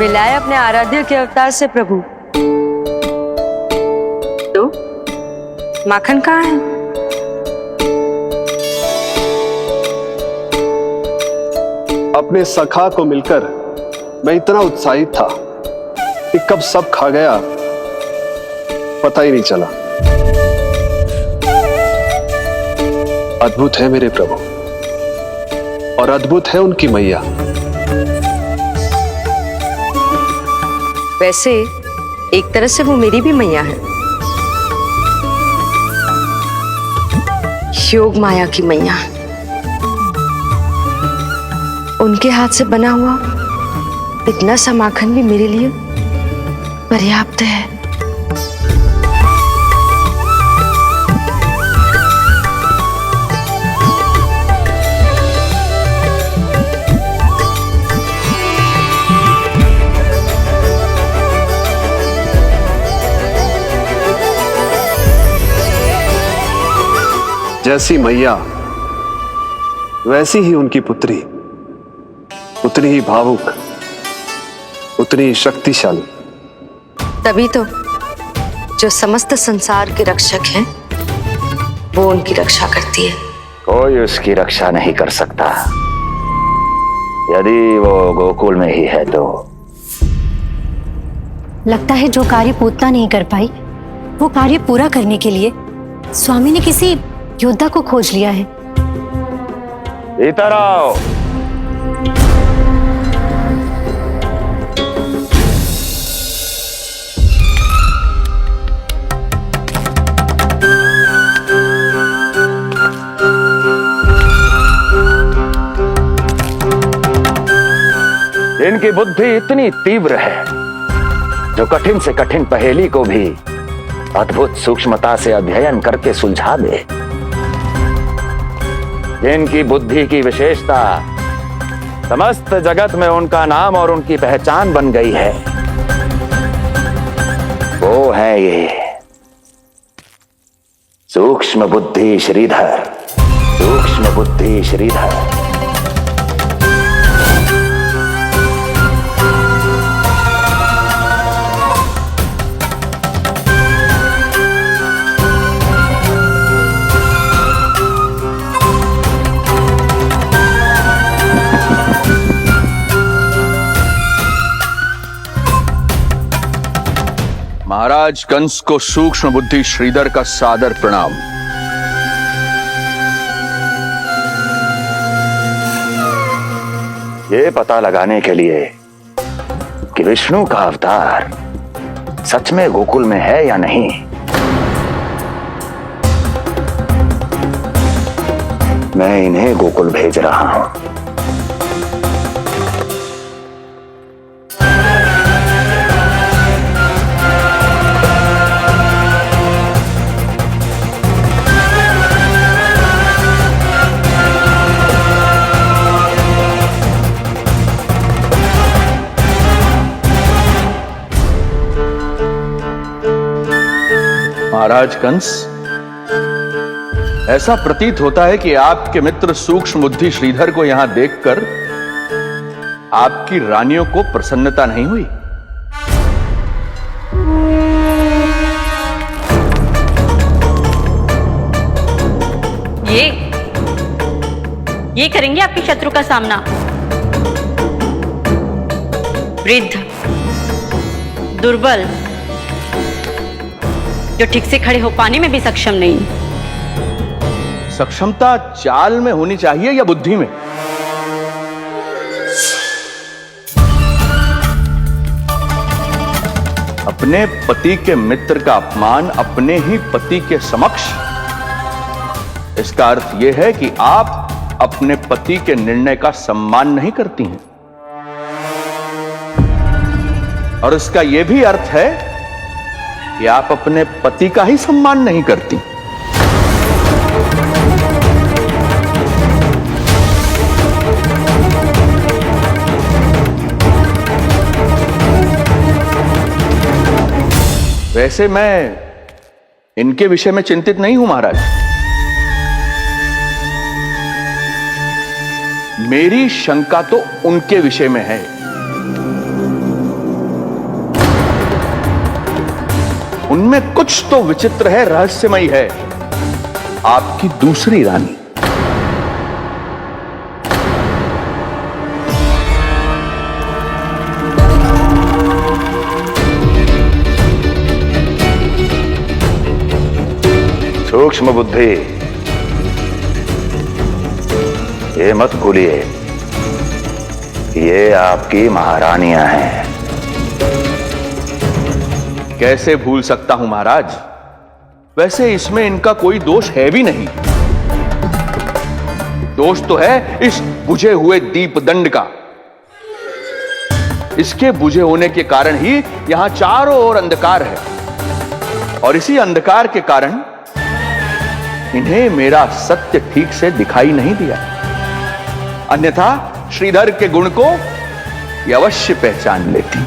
मिलाए अपने आराध्य के अवतार से प्रभु। तो माखन कहाँ है? अपने सखा को मिलकर मैं इतना उत्साहित था कि कब सब खा गया पता ही नहीं चला। अद्भुत है मेरे प्रभु और अद्भुत है उनकी मैया। वैसे एक तरह से वो मेरी भी मैया है, योग माया की मैया। उनके हाथ से बना हुआ इतना सा माखन भी मेरे लिए पर्याप्त है। जैसी मैया वैसी ही उनकी पुत्री, उतनी ही भावुक, उतनी ही शक्तिशाली। तभी तो जो समस्त संसार के रक्षक हैं वो उनकी रक्षा करती है। कोई उसकी रक्षा नहीं कर सकता यदि वो गोकुल में ही है तो। लगता है जो कार्य पूतना नहीं कर पाई वो कार्य पूरा करने के लिए स्वामी ने किसी योद्धा को खोज लिया है। इधर आओ। इनकी बुद्धि इतनी तीव्र है जो कठिन से कठिन पहेली को भी अद्भुत सूक्ष्मता से अध्ययन करके सुलझा दे। जिनकी बुद्धि की विशेषता समस्त जगत में उनका नाम और उनकी पहचान बन गई है, वो है ये सूक्ष्म बुद्धि श्रीधर। सूक्ष्म बुद्धि श्रीधर। महाराज कंस को सूक्ष्म बुद्धि श्रीधर का सादर प्रणाम। ये पता लगाने के लिए कि विष्णु का अवतार सच में गोकुल में है या नहीं, मैं इन्हें गोकुल भेज रहा हूं। महाराज कंस, ऐसा प्रतीत होता है कि आपके मित्र सूक्ष्म बुद्धि श्रीधर को यहां देखकर आपकी रानियों को प्रसन्नता नहीं हुई। ये करेंगे आपके शत्रु का सामना। वृद्ध, दुर्बल, जो ठीक से खड़े हो पाने में भी सक्षम नहीं। सक्षमता चाल में होनी चाहिए या बुद्धि में? अपने पति के मित्र का अपमान अपने ही पति के समक्ष, इसका अर्थ यह है कि आप अपने पति के निर्णय का सम्मान नहीं करती हैं। और इसका यह भी अर्थ है कि आप अपने पति का ही सम्मान नहीं करती। वैसे मैं इनके विषय में चिंतित नहीं हूं महाराज। मेरी शंका तो उनके विषय में है। इनमें कुछ तो विचित्र है, रहस्यमयी है। आपकी दूसरी रानी। सूक्ष्म बुद्धि, ये मत भूलिए, ये आपकी महारानियां हैं। कैसे भूल सकता हूं महाराज? वैसे इसमें इनका कोई दोष है भी नहीं। दोष तो है इस बुझे हुए दीपदंड का। इसके बुझे होने के कारण ही यहां चारों ओर अंधकार है, और इसी अंधकार के कारण इन्हें मेरा सत्य ठीक से दिखाई नहीं दिया। अन्यथा श्रीधर के गुण को ये अवश्य पहचान लेती,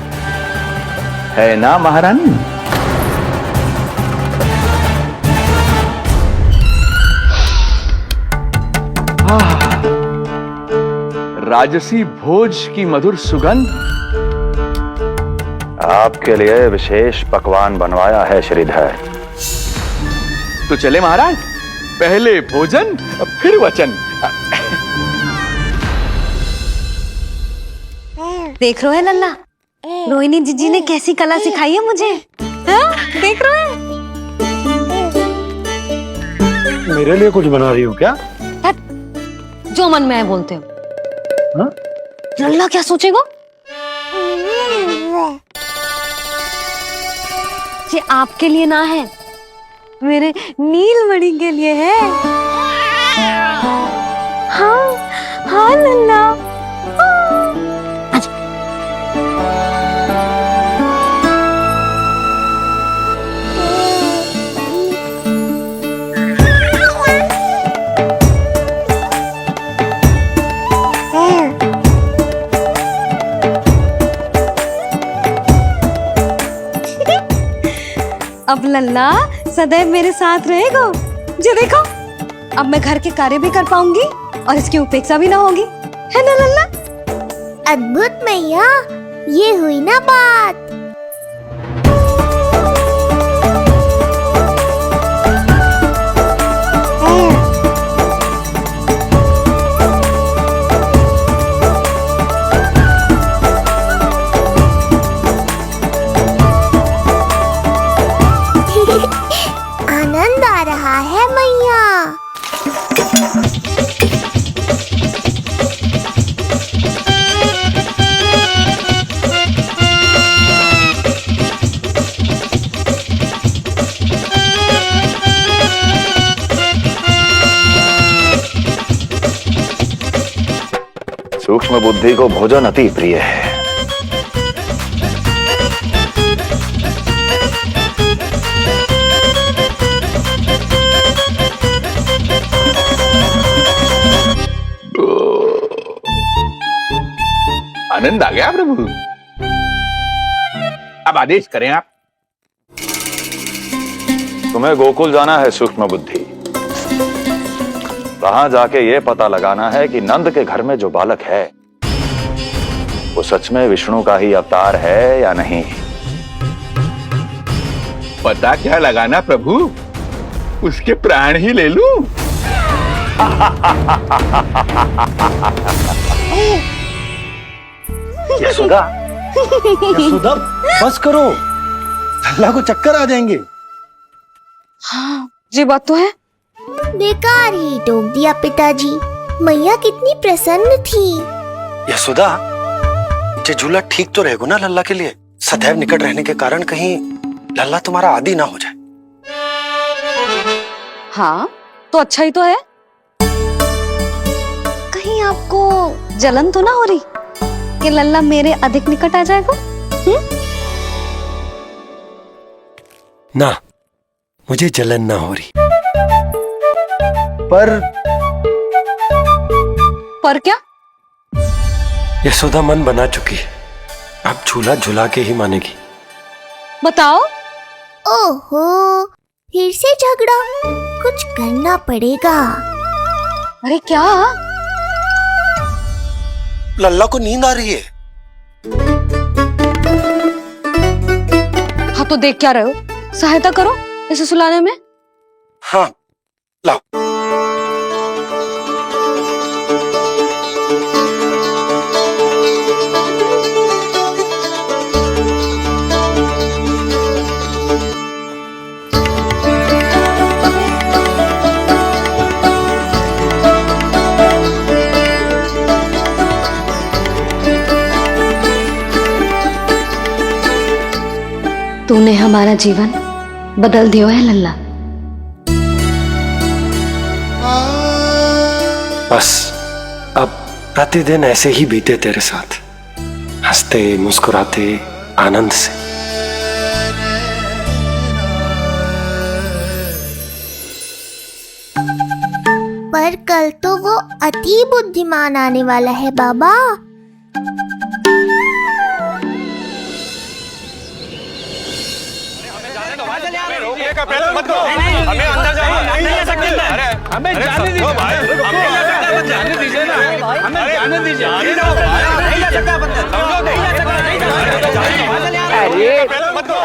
है ना महारानी? राजसी भोज की मधुर सुगंध। आपके लिए विशेष पकवान बनवाया है श्रीधर। तो चले महाराज, पहले भोजन फिर वचन। देख रहे हो लल्ला, रोहिणी जीजी ने कैसी कला सिखाई है मुझे। हाँ? देख रहे हो? मेरे लिए कुछ बना रही हो क्या? जो मन में आए बोलते हो। हाँ? लल्ला क्या सोचेगा? ये आपके लिए ना है, मेरे नीलमणि के लिए है। हाँ हाँ लल्ला, अब लल्ला सदैव मेरे साथ रहेगा। जो देखो, अब मैं घर के कार्य भी कर पाऊंगी और इसकी उपेक्षा भी ना होगी, है ना लल्ला? अद्भुत मैया, ये हुई ना बात। आनंद आ रहा है मैया। सूक्ष्म बुद्धि को भोजन अति प्रिय है। आनंद आ गया प्रभु। अब आदेश करें आप। तुम्हें गोकुल जाना है सूक्ष्म बुद्धि। वहां जाके ये पता लगाना है कि नंद के घर में जो बालक है वो सच में विष्णु का ही अवतार है या नहीं। पता क्या लगाना प्रभु? उसके प्राण ही ले लूं। यशोदा, यशोदा बस करो, लल्ला को चक्कर आ जाएंगे। हाँ, ये बात तो है। बेकार ही टोक दिया पिताजी। मैया कितनी प्रसन्न थी। यशोदा, ये झूला ठीक तो रहेगा ना लल्ला के लिए? सदैव निकट रहने के कारण कहीं लल्ला तुम्हारा आदी ना हो जाए। हाँ, तो अच्छा ही तो है। कहीं आपको जलन तो ना हो रही कि लल्ला मेरे अधिक निकट आ जाएगा? ना, मुझे जलन ना हो रही। पर क्या? यशोदा मन बना चुकी है, अब झूला झूला के ही मानेगी। बताओ। ओहो, फिर से झगड़ा। कुछ करना पड़ेगा। अरे क्या? लल्ला को नींद आ रही है। हाँ तो देख क्या रहे हो? सहायता करो इसे सुलाने में। हाँ लाओ। तूने हमारा जीवन बदल दियो है लल्ला। बस अब प्रतिदिन ऐसे ही बीते तेरे साथ, हंसते मुस्कुराते आनंद से। पर कल तो वो अति बुद्धिमान आने वाला है बाबा। हमें जाने दीजिए भाई, हमें जाने दीजिए ना, हमें जाने दीजिए। अरे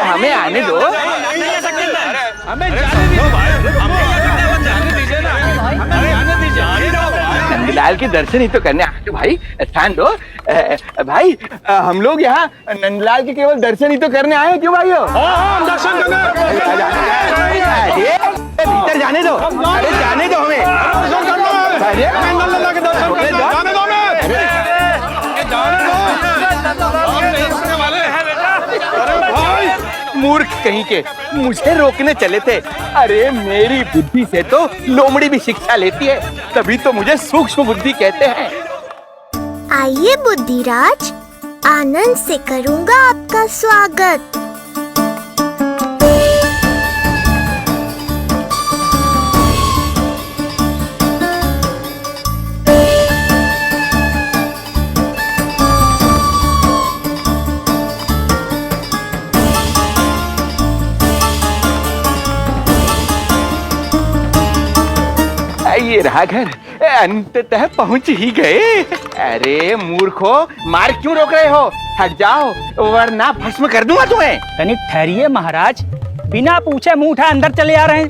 हमें आने दो, हमें जाने दीजिए भाई, हमें जाने दीजिए ना, हमें जाने दीजिए। नंदलाल के दर्शन ही तो करने आए थे भाई, स्थान दो। भाई हम लोग यहाँ नंदलाल के केवल दर्शन ही तो करने आए हैं, क्यों भाई हो? दर्शन भीतर जाने दो, अरे जाने दो हमें। मूर्ख कहीं के, मुझे रोकने चले थे। अरे मेरी बुद्धि से तो लोमड़ी भी शिक्षा लेती है, तभी तो मुझे सूक्ष्म बुद्धि कहते हैं। आइए बुद्धिराज, आनंद से करूंगा आपका स्वागत। ये रहा घर, अंततः पहुंच ही गए। अरे मूर्खो, मार क्यों रोक रहे हो? हट जाओ वरना भस्म कर दूंगा तुम्हें। तनिक ठहरिए महाराज, बिना पूछे मुंह उठा अंदर चले आ रहे हैं।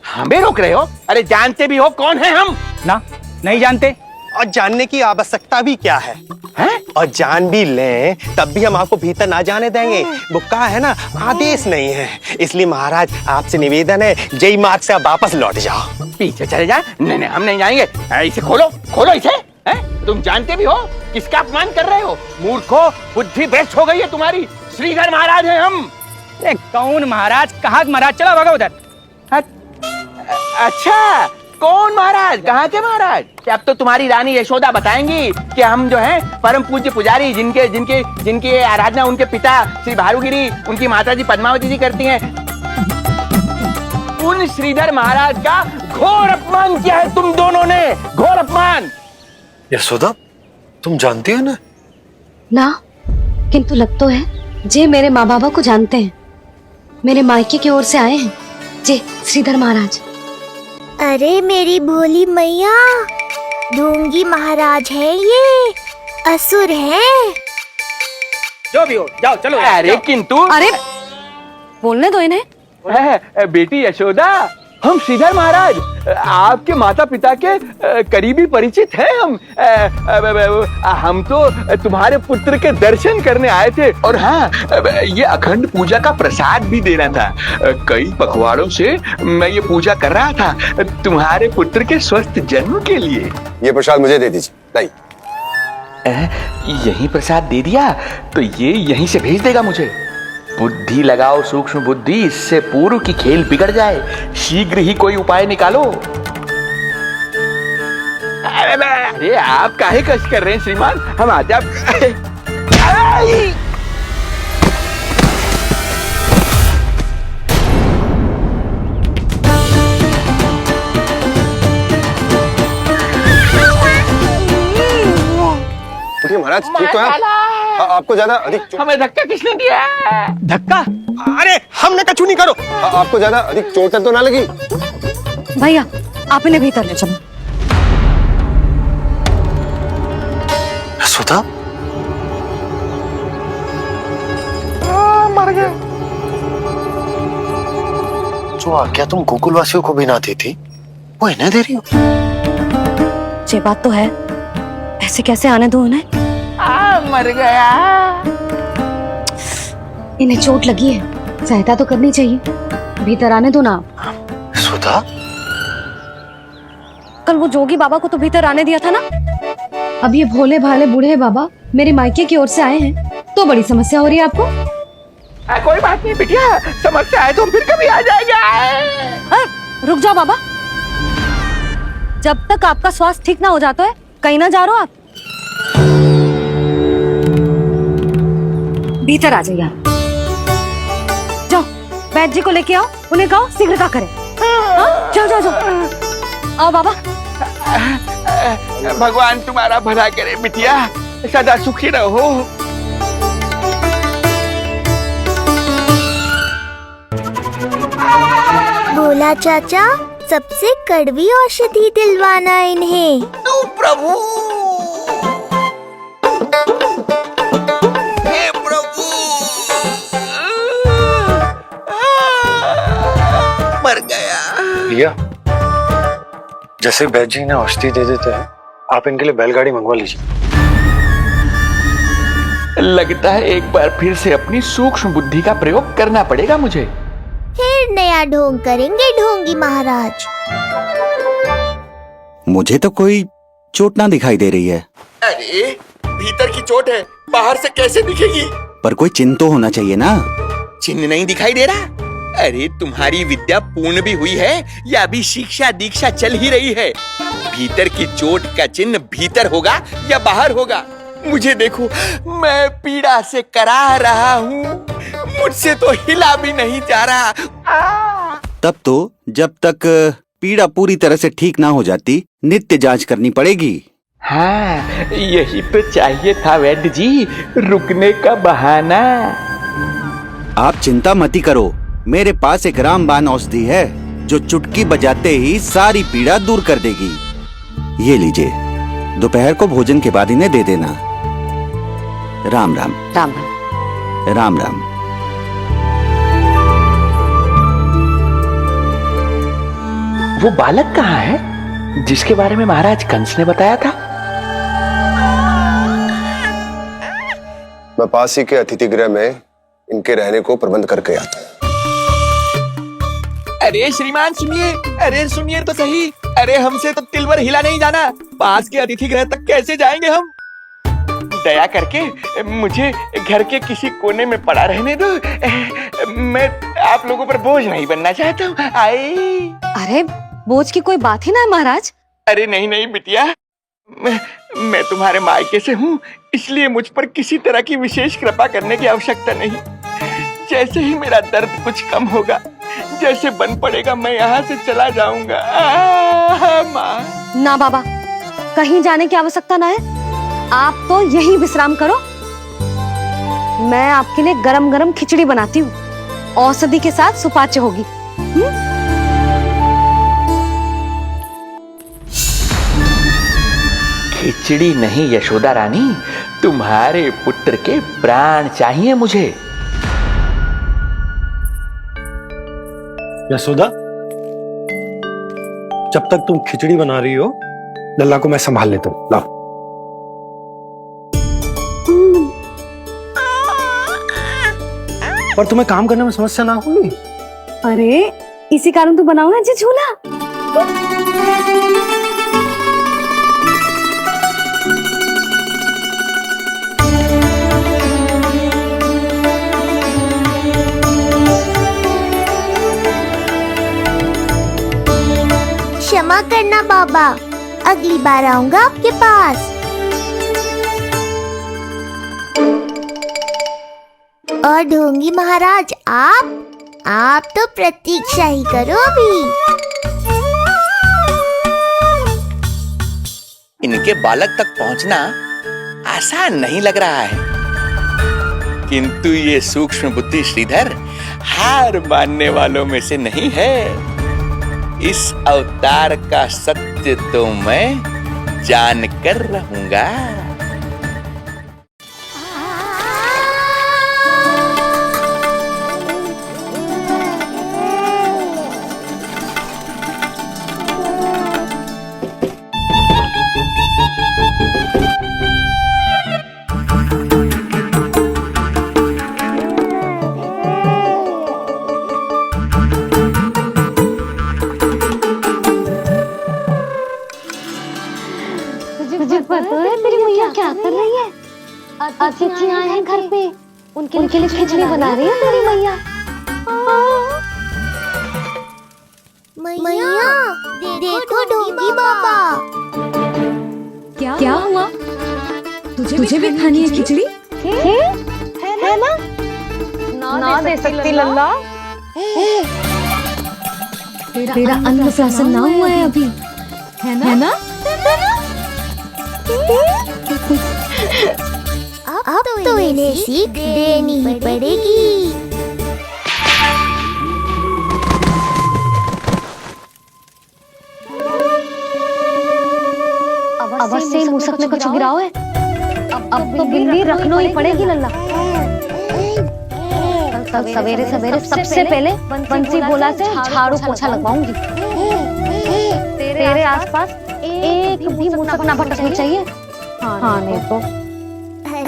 हमें रोक रहे हो? अरे जानते भी हो कौन है हम? ना, नहीं जानते। और जानने की आवश्यकता भी क्या है? हैं? और जान भी लें तब भी हम आपको भीतर ना जाने देंगे। वो कहा है ना, आदेश नहीं है। इसलिए महाराज आपसे निवेदन है, जय मार्ग से आप वापस लौट जाओ। पीछे चले जाए? नहीं हम नहीं जाएंगे। इसे खोलो, खोलो इसे। तुम जानते भी हो किसका अपमान कर रहे हो? मूर्खो, बुद्धि भ्रष्ट हो गई है तुम्हारी। श्रीधर महाराज हैं हम। कौन महाराज? कहाँ महाराज? चलो भगा उधर। अच्छा, कौन महाराज? कहाँ के महाराज? अब तो तुम्हारी रानी यशोदा बताएंगी कि हम जो हैं परम पूज्य पुजारी, जिनकी आराधना उनके पिता श्री भारुगिरी, उनकी माता जी पद्मावती जी करती हैं, उन श्रीधर महाराज का घोर अपमान किया है तुम दोनों ने। घोर अपमान। यशोदा, तुम जानती हो ना? ना, किंतु लग तो है जे मेरे माँ बाबा को जानते हैं। मेरे मायके की ओर से आए हैं जे श्रीधर महाराज। अरे मेरी भोली मैया, ढोंगी महाराज है ये, असुर है। जो भी हो, जाओ चलो। अरे किंतु, अरे बोलने दो इन्हें। बेटी यशोदा, हम श्रीधर महाराज आपके माता पिता के करीबी परिचित हैं। हम तो तुम्हारे पुत्र के दर्शन करने आए थे, और हाँ, ये अखंड पूजा का प्रसाद भी देना था। कई पखवाड़ों से मैं ये पूजा कर रहा था तुम्हारे पुत्र के स्वस्थ जन्म के लिए। ये प्रसाद मुझे दे दीजिए। नहीं, यही प्रसाद दे दिया तो ये यहीं से भेज देगा मुझे। बुद्धि लगाओ, सूक्ष्म बुद्धि, इससे पूर्व की खेल बिगड़ जाए। शीघ्र ही कोई उपाय निकालो। अरे आप काहे कष्ट कर रहे हैं श्रीमान? हम आते आप। महाराज ठीक तो है? आपको ज्यादा अधिक हमें धक्का किसने दिया? धक्का? अरे हमने कछु नहीं करो। आपको ज्यादा अधिक चोट तो ना लगी? भैया आप इन्हें भीतर ले चलो। यशोदा, मर गए। जो आज्ञा तुम गोकुल वासियों को भी ना दी थी वो इन्हें दे रही हो? ये बात तो है, ऐसे कैसे आने दो उन्हें? मर गया। इन्हें चोट लगी है, सहायता तो करनी चाहिए, भीतर आने दो ना। सुधा, कल वो जोगी बाबा को तो भीतर आने दिया था ना। अब ये भोले भाले बूढ़े बाबा मेरे मायके की ओर से आए हैं तो बड़ी समस्या हो रही है आपको। कोई बात नहीं बिटिया, समस्या है तो फिर कभी आ जाएगा। रुक जाओ बाबा, जब तक आपका स्वास्थ्य ठीक ना हो जाता है कहीं ना जा रहे हो आप। भीतर आ जाइए, जाओ वैद्य जी को लेके आओ, उन्हें कहो शीघ्रता करें। जाओ जाओ जाओ, आओ बाबा। भगवान तुम्हारा भला करे बिटिया, सदा सुखी रहो। बोला चाचा सबसे कड़वी औषधि दिलवाना इन्हें। तू प्रभु, हे प्रभु, मर गया। भैया, जैसे वैद्य जी ने औषधि दे देते हैं, आप इनके लिए बैलगाड़ी मंगवा लीजिए। लगता है एक बार फिर से अपनी सूक्ष्म बुद्धि का प्रयोग करना पड़ेगा मुझे। फिर नया ढोंग करेंगे ढोंगी महाराज। मुझे तो कोई चोट ना दिखाई दे रही है। अरे भीतर की चोट है, बाहर से कैसे दिखेगी? पर कोई चिन्ह तो होना चाहिए ना। चिन्ह नहीं दिखाई दे रहा? अरे तुम्हारी विद्या पूर्ण भी हुई है या अभी शिक्षा दीक्षा चल ही रही है? भीतर की चोट का चिन्ह भीतर होगा या बाहर होगा? मुझे देखो, मैं पीड़ा से कराह रहा हूँ, मुझसे तो हिला भी नहीं जा रहा। तब तो जब तक पीड़ा पूरी तरह से ठीक ना हो जाती नित्य जांच करनी पड़ेगी। हाँ, यही तो चाहिए था वैद्य जी, रुकने का बहाना। आप चिंता मती करो, मेरे पास एक रामबाण औषधि है जो चुटकी बजाते ही सारी पीड़ा दूर कर देगी। ये लीजिए, दोपहर को भोजन के बाद इन्हें दे देना। राम राम। राम राम। राम राम। वो बालक कहाँ है जिसके बारे में महाराज कंस ने बताया था? मैं पास ही के अतिथि गृह में इनके रहने को प्रबंध करके आता हूँ। अरे श्रीमान सुनिए, अरे सुनिए तो सही, अरे हमसे तो तिलवर हिला नहीं जाना, पास के अतिथि गृह तक कैसे जाएंगे हम? दया करके मुझे घर के किसी कोने में पड़ा रहने दो, मैं आप लोगों पर बोझ नहीं बनना चाहता हूँ। आई। अरे बोझ की कोई बात ही ना है महाराज। अरे नहीं नहीं बिटिया, मैं तुम्हारे मायके से हूँ, इसलिए मुझ पर किसी तरह की विशेष कृपा करने की आवश्यकता नहीं। जैसे ही मेरा दर्द कुछ कम होगा, जैसे बन पड़ेगा, मैं यहाँ से चला जाऊंगा। माँ। ना बाबा, कहीं जाने की आवश्यकता ना है, आप तो यही विश्राम करो। मैं आपके लिए गरम गरम खिचड़ी बनाती हूँ, औषधि के साथ सुपाच्य होगी। खिचड़ी नहीं यशोदा रानी, तुम्हारे पुत्र के प्राण चाहिए मुझे। यशोदा, जब तक तुम खिचड़ी बना रही हो, लल्ला को मैं संभाल लेता हूँ। लाओ। पर तुम्हें काम करने में समस्या ना होगी? अरे इसी कारण तो बनाऊंगा जी झूला। क्षमा करना बाबा, अगली बार आऊंगा आपके पास। और ढोंगी महाराज, आप तो प्रतीक्षा ही करो अभी। इनके बालक तक पहुंचना आसान नहीं लग रहा है, किंतु ये सूक्ष्म बुद्धि श्रीधर हार मानने वालों में से नहीं है। इस अवतार का सत्य तो मैं जान कर रहूंगा। तेरी मैया क्या कर रही है? अतिथि आए हैं घर पे, उनके लिए खिचड़ी बना रही है तेरी मैया। मैया देखो ढोंगी बाबा। क्या हुआ? तुझे भी खानी है खिचड़ी? है ना? ना दे सकती लल्ला। तेरा अन्नप्राशन ना हुआ है अभी, है ना? अब तो इन्हें सीख देनी ही पड़ेगी। अवश्य मूसक में कुछ गिराओ है। अब तो गिल्ली रखना ही पड़ेगी लल्ला। कल सवेरे सवेरे सबसे पहले बंसी बोला से झाड़ू पोछा लगवाऊंगी। तेरे आसपास एक भी मूसक ना भटकनी चाहिए। हाँ नहीं तो।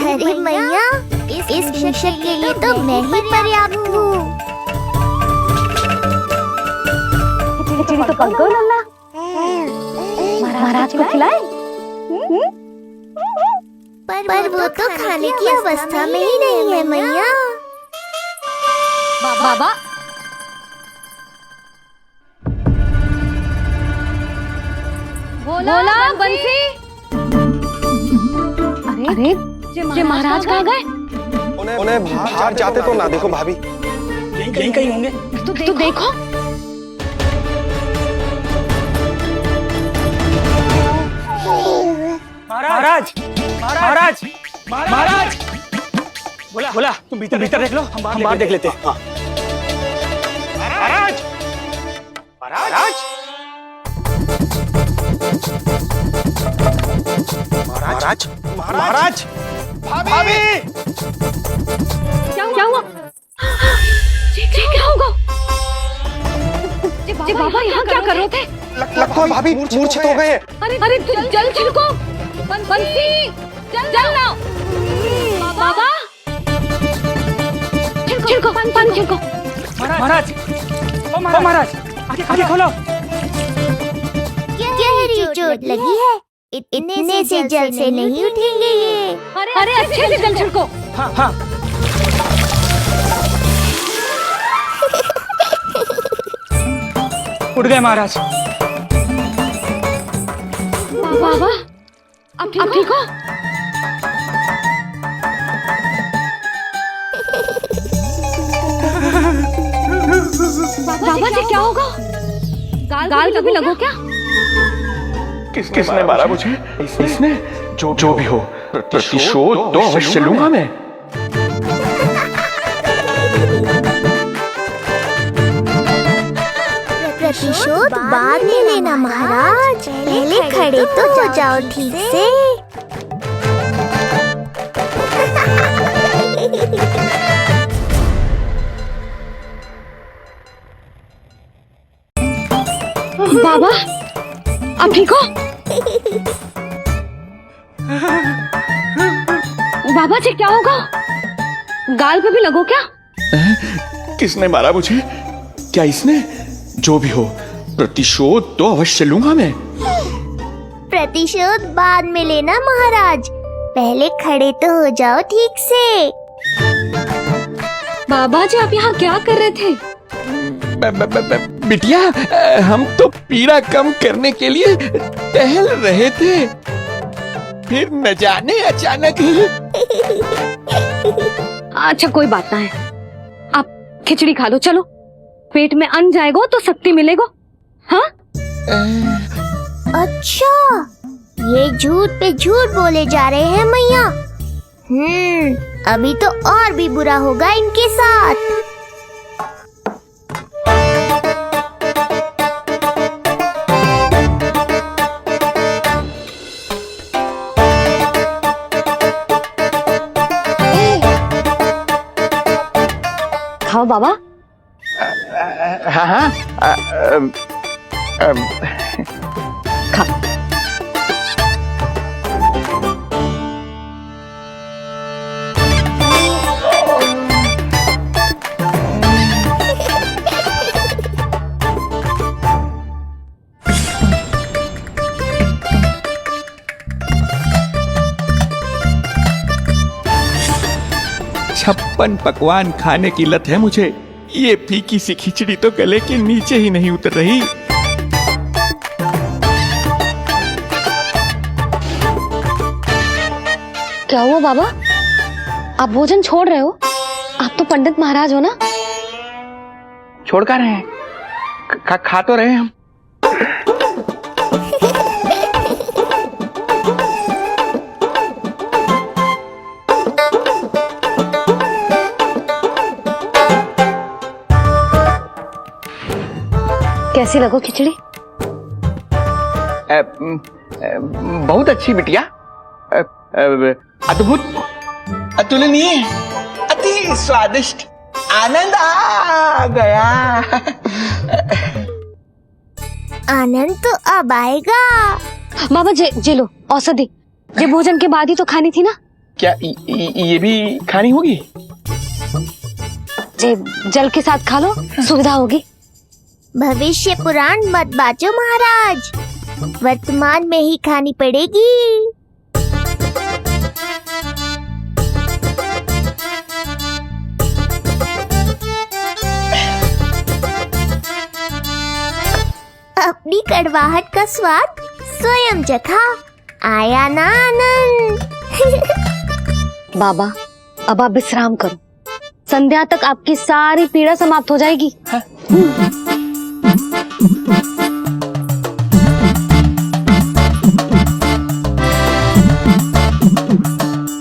अरे मैया, इस शिक्षक के लिए तो मैं ही पर्याप्त हूँ। खिचड़ी तो पक गई लल्ला। महाराज को खिलाए? पर वो तो खाने की अवस्था में ही नहीं है मैया। बाबा बोला बंसी। अरे ये महाराज कहाँ गए? उन्हें बाहर जाते तो ना देखो भाभी। यहीं कहीं होंगे। तो देखो। महाराज महाराज महाराज। बोला तुम भीतर देख लो, हम बाहर देख लेते हैं। महाराज महाराज महाराज महाराज भाभी। क्या हुआ? क्या होगा? बाबा यहाँ क्या कर रहे थे? लगता है भाभी मूर्छित हो गए। अरे जल छिड़को। बंसी जल लाओ। बाबा छिड़को पानी छिड़को। महाराज ओ महाराज आंखें खोलो। गहरी चोट लगी है, इतने से जल से नहीं उठेंगे ये। अरे अच्छे से जल छिड़को। हाँ उठ गए महाराज। बाबा अब ठीक हो? बाबा जी क्या होगा? गाल कभी लगो क्या? किसने मारा मुझे? इसने? जो भी हो, प्रतिशोध तो अवश्य लूंगा मैं। प्रतिशोध बाद में लेना महाराज, पहले खड़े तो हो जाओ ठीक से। बाबा अब ठीक हो? बाबा जी क्या होगा? गाल पे भी लगो क्या? किसने मारा मुझे? क्या इसने? जो भी हो, प्रतिशोध तो अवश्य लूंगा मैं। प्रतिशोध बाद में लेना महाराज, पहले खड़े तो हो जाओ ठीक से। बाबा जी आप यहाँ क्या कर रहे थे? बिटिया, हम तो पीड़ा कम करने के लिए टहल रहे थे, फिर न जाने अचानक। अच्छा कोई बात ना है, आप खिचड़ी खा लो। चलो, पेट में अन्न जाएगा तो शक्ति मिलेगा। हाँ? अच्छा, ये झूठ पे झूठ बोले जा रहे हैं मैया। अभी तो और भी बुरा होगा इनके साथ। खाओ बाबा। हाँ खा। 56 पकवान खाने की लत है मुझे। ये फीकी सी खिचड़ी तो गले के नीचे ही नहीं उतर रही। क्या हुआ बाबा, आप भोजन छोड़ रहे हो? आप तो पंडित महाराज हो ना। छोड़ कर रहे हैं, खा तो रहे हैं हम। कैसी लगो खिचड़ी? बहुत अच्छी बिटिया, अद्भुत, अतुलनीय, अति स्वादिष्ट, आनंद आ गया। आनंद तो अब आएगा। बाबा जे लो औषधि, ये भोजन के बाद ही तो खानी थी ना। क्या ये भी खानी होगी? जे जल के साथ खा लो, सुविधा होगी। भविष्य पुराण मत बाजो महाराज, वर्तमान में ही खानी पड़ेगी। अपनी कड़वाहट का स्वाद स्वयं चखा, आया ना आनंद। बाबा अब आप विश्राम करो, संध्या तक आपकी सारी पीड़ा समाप्त हो जाएगी।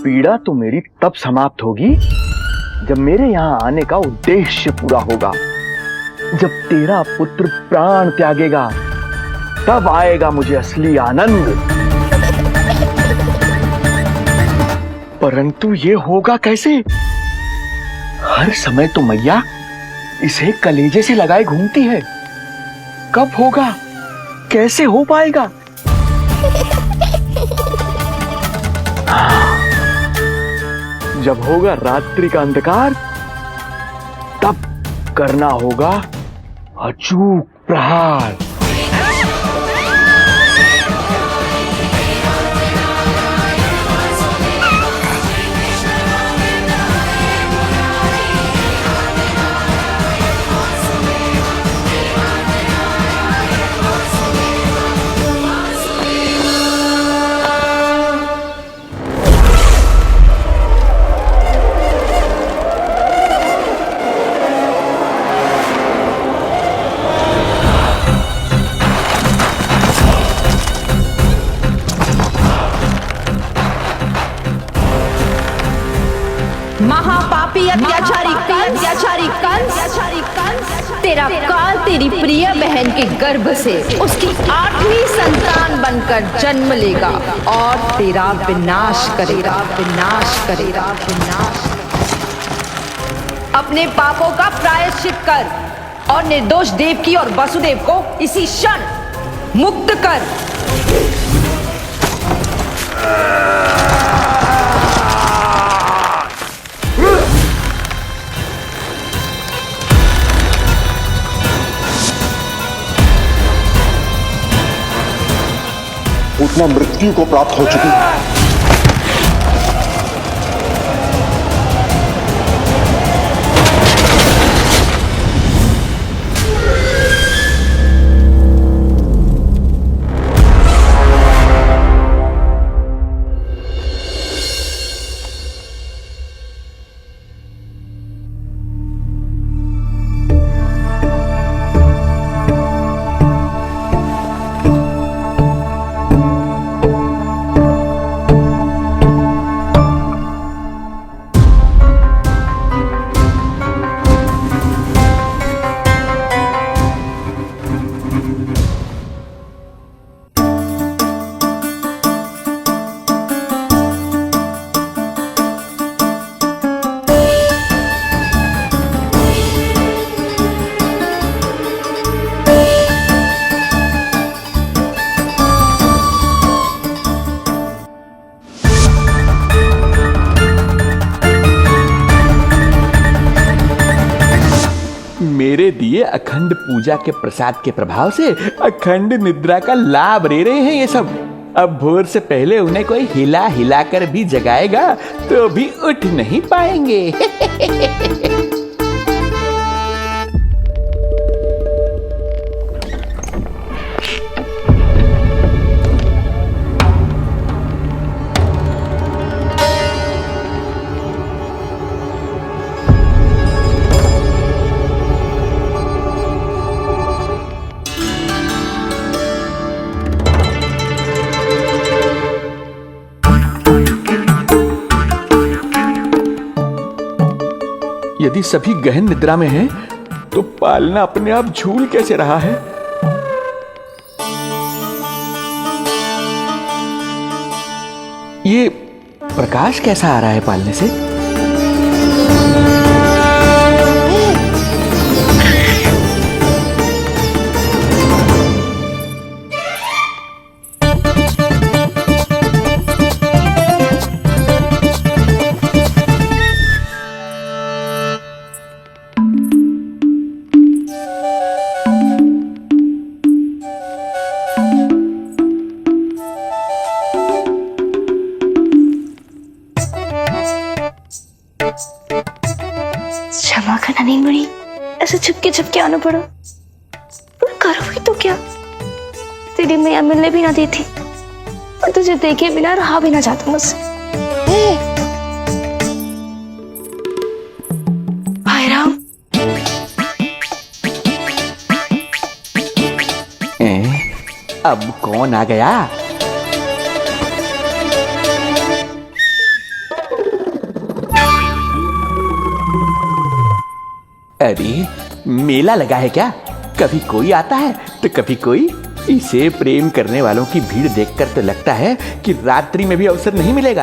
पीड़ा तो मेरी तब समाप्त होगी जब मेरे यहाँ आने का उद्देश्य पूरा होगा। जब तेरा पुत्र प्राण त्यागेगा तब आएगा मुझे असली आनंद। परंतु ये होगा कैसे? हर समय तो मैया इसे कलेजे से लगाए घूमती है। कब होगा, कैसे हो पाएगा? जब होगा रात्रि का अंधकार तब करना होगा अचूक प्रहार। महापापी अत्याचारी कंस, तेरा काल तेरी प्रिय बहन के गर्भ से उसकी 8वीं संतान बनकर जन्म लेगा और तेरा विनाश करेगा। अपने पापों का प्रायश्चित कर और निर्दोष देवकी और वसुदेव को इसी क्षण मुक्त कर। उतना मृत्यु को प्राप्त हो चुकी है। मेरे दिए अखंड पूजा के प्रसाद के प्रभाव से अखंड निद्रा का लाभ ले रहे हैं ये सब। अब भोर से पहले उन्हें कोई हिला हिला कर भी जगाएगा तो भी उठ नहीं पाएंगे। यदि सभी गहन निद्रा में हैं, तो पालना अपने आप झूल कैसे रहा है? ये प्रकाश कैसा आ रहा है पालने से? क्षमा करना नहीं मुड़ी, ऐसे छुपके आना पड़ा। पर करो भी तो क्या? तेरी मैया मिलने भी ना देती और तुझे देखे बिना रहा भी ना जाता मुझसे। भाई राम, अब कौन आ गया? अरे मेला लगा है क्या? कभी कोई आता है तो कभी कोई। इसे प्रेम करने वालों की भीड़ देखकर तो लगता है कि रात्रि में भी अवसर नहीं मिलेगा।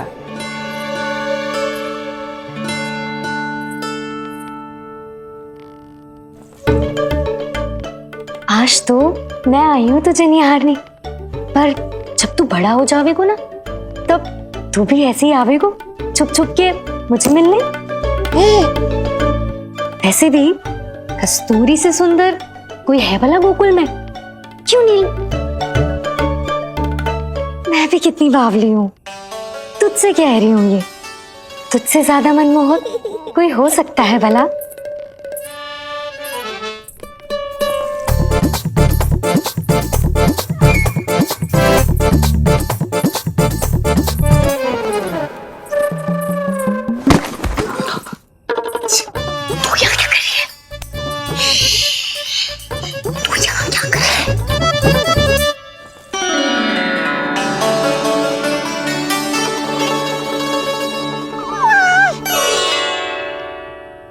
आज तो मैं आई हूँ तुझे निहारने, पर जब तू बड़ा हो जावेगो ना, तब तू भी ऐसे ही आवेगो छुप छुप के मुझे मिलने। ऐसे भी कस्तूरी से सुंदर कोई है भला गोकुल में? क्यों नहीं? मैं भी कितनी बावली हूँ, तुझसे कह रही हूँ ये। तुझसे ज्यादा मनमोहक कोई हो सकता है भला?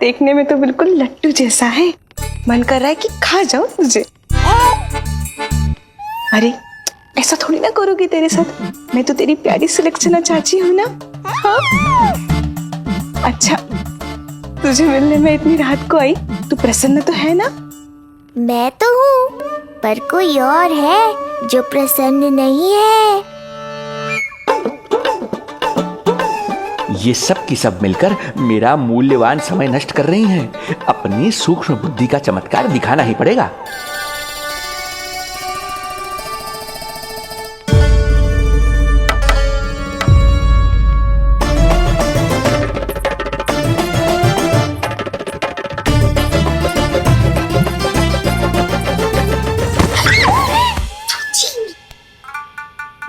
देखने में तो बिल्कुल लट्टू जैसा है, मन कर रहा है कि खा जाओ तुझे। अरे ऐसा थोड़ी ना करोगी तेरे साथ, मैं तो तेरी प्यारी सुलक्षणा चाची हूँ ना। हाँ? अच्छा, तुझे मिलने में इतनी रात को आई, तू प्रसन्न तो है ना? मैं तो हूँ, पर कोई और है जो प्रसन्न नहीं है। ये सब की सब मिलकर मेरा मूल्यवान समय नष्ट कर रही हैं। अपनी सूक्ष्म बुद्धि का चमत्कार दिखाना ही पड़ेगा।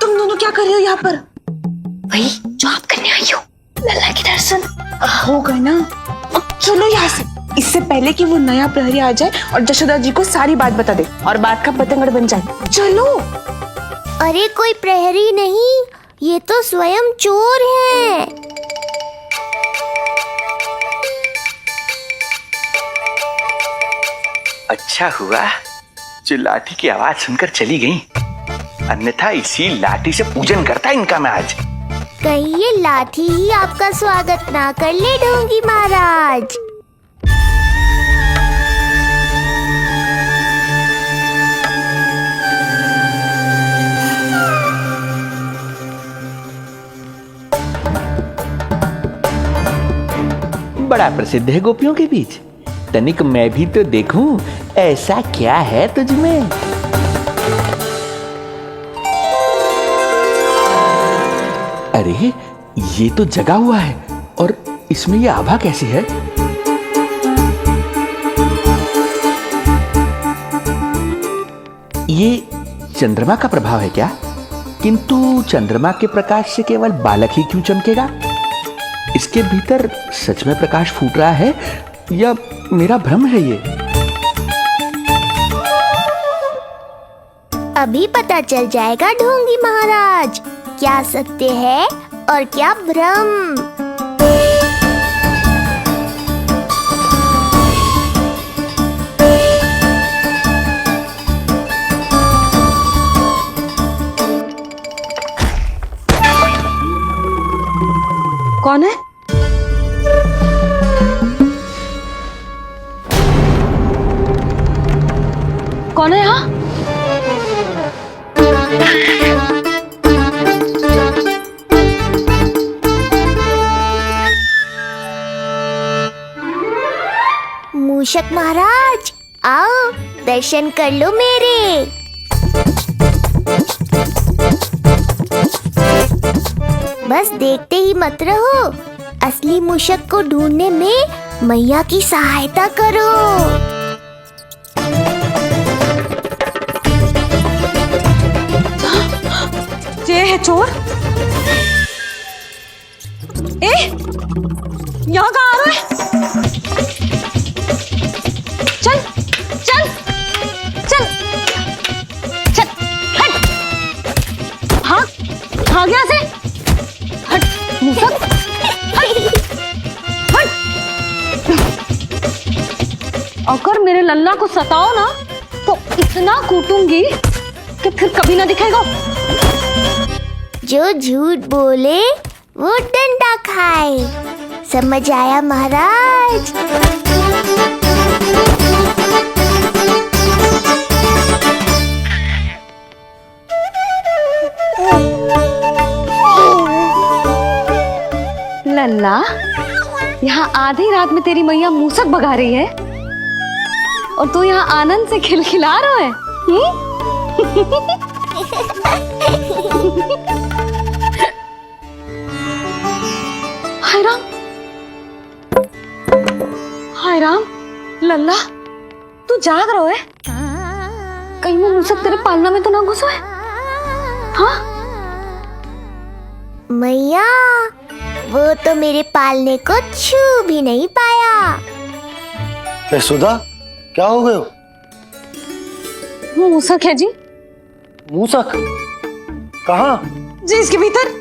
तुम दोनों क्या कर रहे हो यहाँ पर? वही जो आप करने आई हो, लल्ला के दर्शन। हो गए ना, अब चलो यहाँ से, इससे पहले कि वो नया प्रहरी आ जाए और जशोदा जी को सारी बात बता दे और बात का पतंगड़ बन जाए। चलो। अरे कोई प्रहरी नहीं, ये तो स्वयं चोर है। अच्छा हुआ जो लाठी की आवाज सुनकर चली गई, अन्यथा इसी लाठी से पूजन करता इनका मैं आज। कहीं ये लाठी ही आपका स्वागत ना कर ले ढोंगी महाराज। बड़ा प्रसिद्ध है गोपियों के बीच, तनिक मैं भी तो देखूं ऐसा क्या है तुझ में। अरे ये तो जगा हुआ है और इसमें ये आभा कैसे है? ये चंद्रमा का प्रभाव है क्या? किंतु चंद्रमा के प्रकाश से केवल बालक ही क्यों चमकेगा? इसके भीतर सच में प्रकाश फूट रहा है या मेरा भ्रम है ये? अभी पता चल जाएगा ढोंगी महाराज, क्या सत्य है और क्या भ्रम। कौन है? कौन है यहाँ? मूषक महाराज आओ दर्शन कर लो मेरे। बस देखते ही मत रहो, असली मूषक को ढूंढने में मैया की सहायता करो। ये है चोर। ए, यहाँ कहाँ आ रहा है? चल चल चल चल, हट। हाँ हाँ, गया से हट मूसक, हट हट। अगर मेरे लल्ला को सताओ ना तो इतना कूटूंगी कि फिर कभी ना दिखेगा। जो झूठ बोले वो डंडा खाए, समझ आया महाराज? लल्ला, यहाँ आधी रात में तेरी मैया मूसक भगा रही है और तू यहाँ आनंद से खिलखिला रहा है। हाय राम, हाय राम। लल्ला, तू जाग रहा है? कहीं वो मूसक तेरे पालना में तो ना घुसा है? हाँ मैया, वो तो मेरे पालने को छू भी नहीं पाया। सुधा, क्या हो गए? वो मूसक है जी। मूसक? कहाँ? जी इसके भीतर।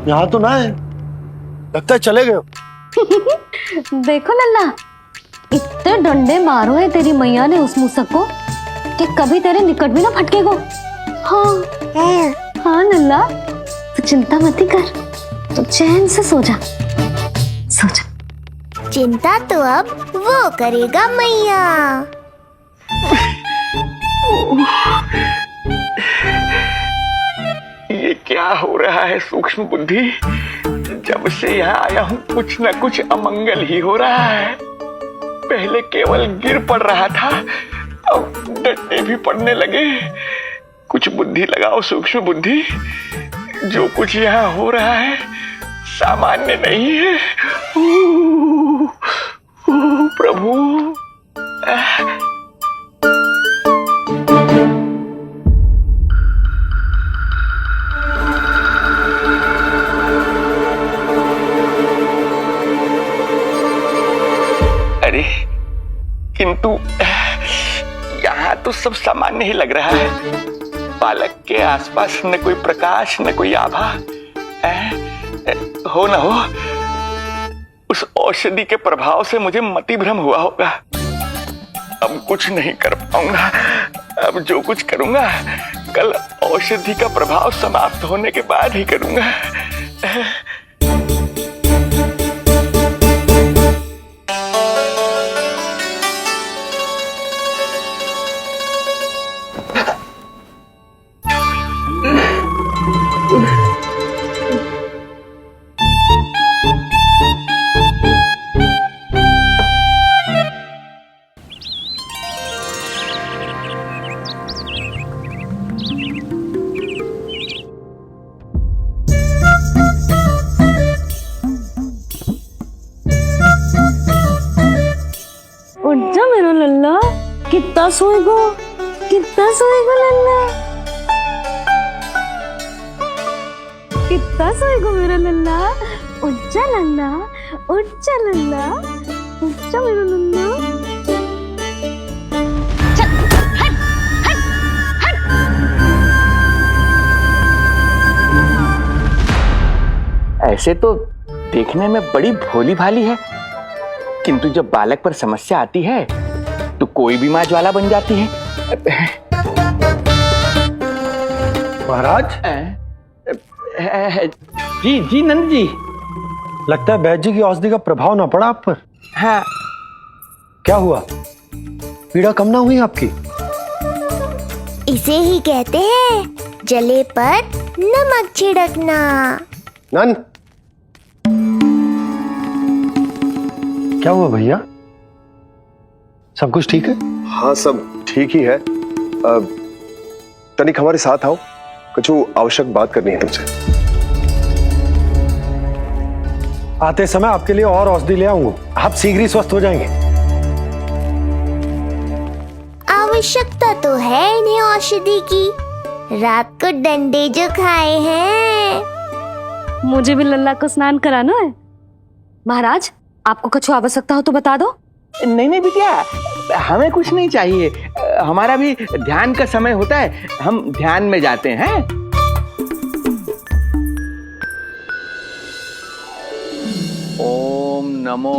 यहाँ तो ना है, लगता है चले गए। देखो लल्ला, इतने डंडे मारो है तेरी मैया ने उस मूसक को कि कभी तेरे निकट भी ना फटकेगा। हाँ हाँ लल्ला, तू चिंता मत ही कर, तो चैन से सो जा, सो जा। चिंता तो अब वो करेगा मैया। ये क्या हो रहा है सूक्ष्म बुद्धि? जब से यहाँ आया हूँ कुछ न कुछ अमंगल ही हो रहा है। पहले केवल गिर पड़ रहा था, अब डंडे भी पड़ने लगे। कुछ बुद्धि लगाओ सूक्ष्म बुद्धि, जो कुछ यहाँ हो रहा है सामान्य नहीं है। प्रभु, अरे किंतु यहाँ तो सब सामान्य ही लग रहा है। बालक के आसपास न कोई प्रकाश न कोई आभा। हो न हो उस औषधि के प्रभाव से मुझे मति भ्रम हुआ होगा। अब कुछ नहीं कर पाऊंगा। अब जो कुछ करूंगा कल औषधि का प्रभाव समाप्त होने के बाद ही करूंगा। सोएगो कितना सोएगो लल्ला, कितना सोएगो मेरा लल्ला। उच्चा लल्ला, उच्चा लल्ला, उच्चा मेरा लल्ला। चल हट हट हट। ऐसे तो देखने में बड़ी भोली भाली है, किंतु जब बालक पर समस्या आती है तो कोई भी माँ ज्वाला बन जाती है। महाराज। जी जी नंद जी। लगता है बैद जी की औषधि का प्रभाव ना पड़ा आप पर। हाँ। क्या हुआ, पीड़ा कम ना हुई आपकी? इसे ही कहते हैं जले पर नमक छिड़कना। नंद, क्या हुआ भैया, सब कुछ ठीक है? हाँ सब ठीक ही है। तनिक हमारे साथ आओ, कुछ आवश्यक बात करनी है तुमसे। आते समय आपके लिए और औषधि ले आऊंगा, आप शीघ्र ही स्वस्थ हो जाएंगे। आवश्यकता तो है इन्हें औषधि की, रात को डंडे जो खाए हैं। मुझे भी लल्ला को स्नान कराना है। महाराज, आपको कुछ आवश्यकता हो तो बता दो। नहीं नहीं बिटिया, हमें कुछ नहीं चाहिए, हमारा भी ध्यान का समय होता है, हम ध्यान में जाते हैं। ओम नमो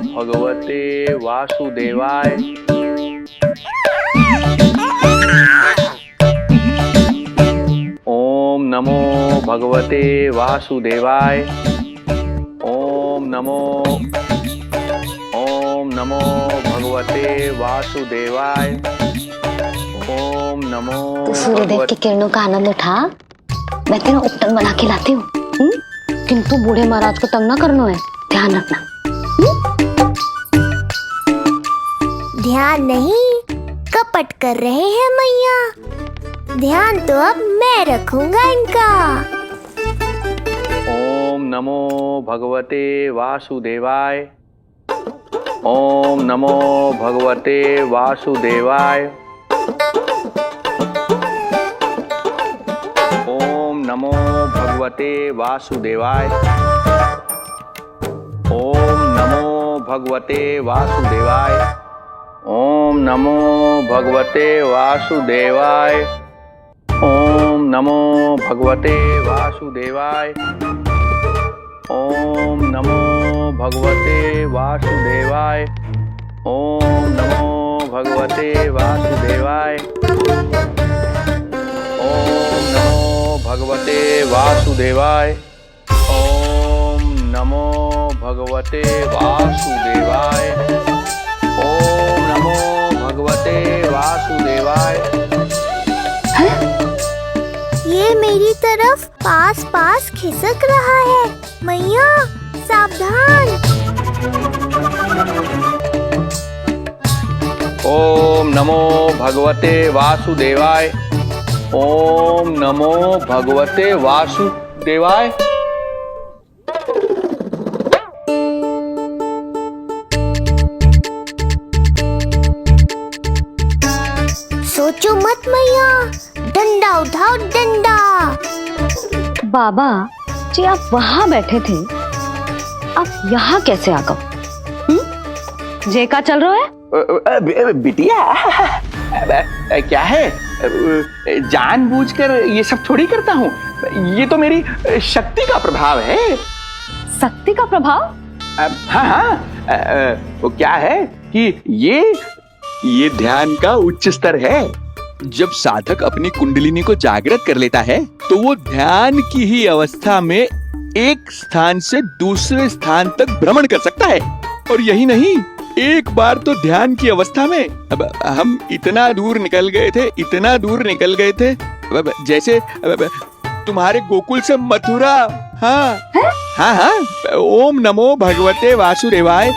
भगवते वासुदेवाय। ओम नमो भगवते वासुदेवाय। ओम नमो भगवते वासुदेवाय। ओम नमो। तो सूर्यदेव की किरणों का आनंद उठा, मैं तेरा उपटन बना के लाती हूँ। किंतु बूढ़े महाराज को तंग ना करना है, ध्यान रखना। ध्यान नहीं, कपट कर रहे हैं मैया। ध्यान तो अब मैं रखूंगा इनका। ओम नमो भगवते वासुदेवाय। ओम नमो भगवते वासुदेवाय। ओम नमो भगवते वासुदेवाय। ओम नमो भगवते वासुदेवाय। ओम नमो भगवते वासुदेवाय। ओम नमो भगवते वासुदेवाय। ओम नमो भगवते वासुदेवाय। ओम नमो भगवते वासुदेवाय। ओम नमो भगवते वासुदेवाय। ओम नमो भगवते वासुदेवाय। ओम नमो भगवते वासुदेवाय। ये मेरी तरफ पास पास खिसक रहा है, मैया सावधान। ओम नमो भगवते वासुदेवाय। ओम नमो भगवते वासुदेवाय। सोचो मत मैया, डंडा उठाओ डंडा। बाबा जी, आप वहां बैठे थे, आप यहाँ कैसे आ गए? जे का चल रहा है? बिटिया, क्या है, जानबूझकर ये सब थोड़ी करता हूँ, ये तो मेरी शक्ति का प्रभाव है। शक्ति का प्रभाव? हाँ हाँ, वो क्या है कि ये ध्यान का उच्च स्तर है। जब साधक अपनी कुंडलिनी को जागृत कर लेता है तो वो ध्यान की ही अवस्था में एक स्थान से दूसरे स्थान तक भ्रमण कर सकता है। और यही नहीं, एक बार तो ध्यान की अवस्था में अब हम इतना दूर निकल गए थे, जैसे तुम्हारे गोकुल से मथुरा। हाँ हाँ हाँ। ओम नमो भगवते वासुदेवाय।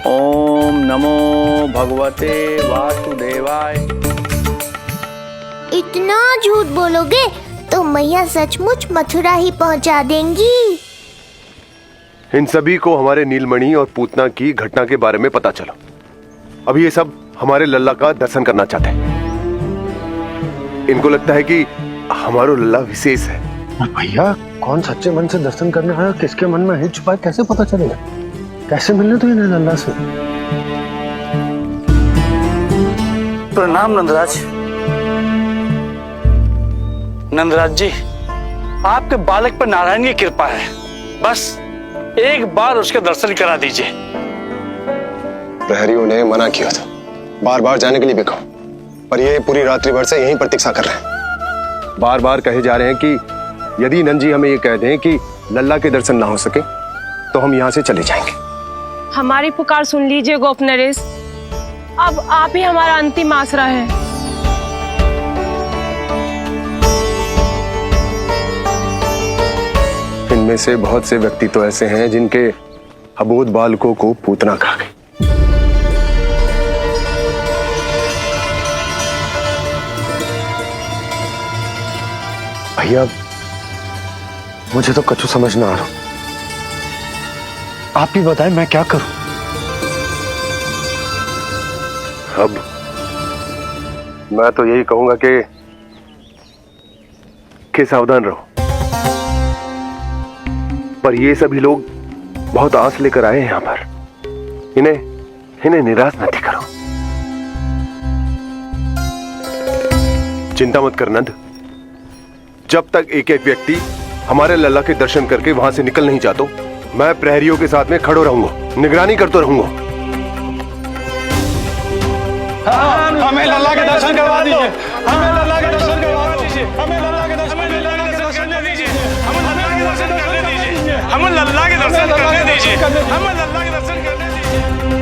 ओम नमो भगवते वासुदेवाय। इतना झूठ बोलोगे तो मैया सचमुच मथुरा ही पहुंचा देंगी। इन सभी को हमारे नीलमणि और पूतना की घटना के बारे में पता चला। अब ये सब हमारे लल्ला का दर्शन करना चाहते हैं। इनको लगता है कि हमारा लल्ला विशेष है। भैया कौन सच्चे मन से दर्शन करने आया, किसके मन में है छुपा, कैसे पता चलेगा? कैसे मिलने तो इन्हें लल्ला से? प्रणाम नंदराज। नंदराज जी, आपके बालक पर नारायण की कृपा है, बस एक बार उसके दर्शन करा दीजिए। प्रहरियों ने मना किया था, बार बार जाने के लिए भी कहा, पर ये पूरी रात्रि भर से यहीं प्रतीक्षा कर रहे हैं। बार बार कहे जा रहे हैं कि यदि नंद जी हमें ये कह दें कि लल्ला के दर्शन ना हो सके तो हम यहाँ से चले जाएंगे। हमारी पुकार सुन लीजिए गोप नरेश, अब आप ही हमारा अंतिम आसरा है। इनमें से बहुत से व्यक्ति तो ऐसे हैं जिनके अबोध बालकों को पूतना खा गई। भैया मुझे तो कछु समझ ना आ रहा, आप ही बताएं मैं क्या करूं? अब मैं तो यही कहूंगा कि सावधान रहो, पर ये सभी लोग बहुत आस लेकर आए हैं यहाँ पर, इन्हें निराश मत करो। चिंता मत कर नंद, जब तक एक एक व्यक्ति हमारे लल्ला के दर्शन करके वहां से निकल नहीं जाता, मैं प्रहरियों के साथ में खड़ो रहूंगा, निगरानी करता रहूंगा। हमें लल्ला के दर्शन करवा दीजिए, हमें लल्ला के दर्शन करवा दीजिए, हमें लल्ला के दर्शन करने दीजिए, हमें लल्ला के दर्शन करने दीजिए, हमें लल्ला के दर्शन करने दीजिए, हमें लल्ला के दर्शन करने दीजिए।